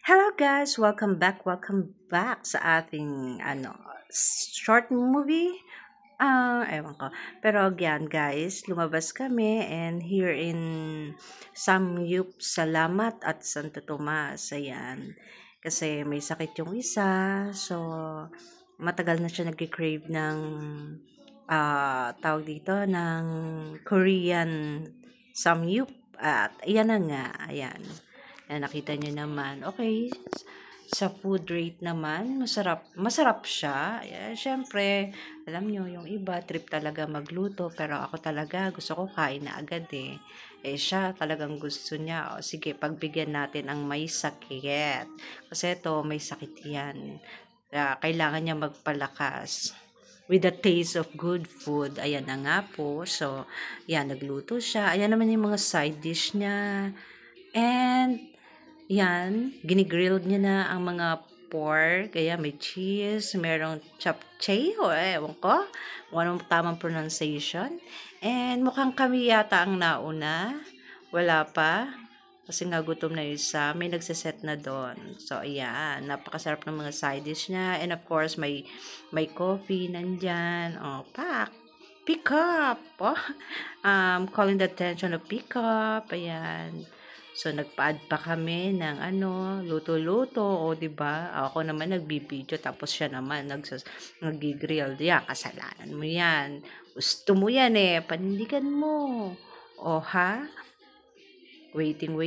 Hello guys, welcome back sa ating short movie. Ewan ko. Pero yan guys, lumabas kami and here in Samyup Salamat at Santo Tomas. Ayan. Kasi may sakit yung isa. So, matagal na siya nag-crave ng tawag dito ng Korean Samyup. At ayan na nga. Ayan. Nakita nyo naman. Okay, sa food rate naman, masarap siya. Syempre, alam nyo, yung iba, trip talaga magluto. Pero ako talaga, gusto ko kain na agad eh. Siya talagang gusto niya. O, sige, pagbigyan natin ang may sakit. Kasi ito, may sakit yan. Kailangan niya magpalakas with the taste of good food. Ayan na nga po. So, yan, nagluto siya. Ayan naman yung mga side dish niya. And, yan, ginigrilled niya na ang mga pork. Kaya may cheese, merong chapchay, o ewan ko, kung anong tamang pronunciation. And mukhang kami yata ang nauna. Wala pa. Kasi nga gutom na isa. May nagsiset na doon. So, ayan. Napakasarap ng mga side dish niya. And of course, may coffee nandyan. Oh, pack. Pick up. Oh, calling the attention of pick up. Ayan. So, nagpa-add pa kami ng luto-luto. O, diba? Ako naman nagbibideo. Tapos siya naman nag-grill. Yeah, kasalanan mo yan. Gusto mo yan eh. Panindigan mo. O, ha? Waiting.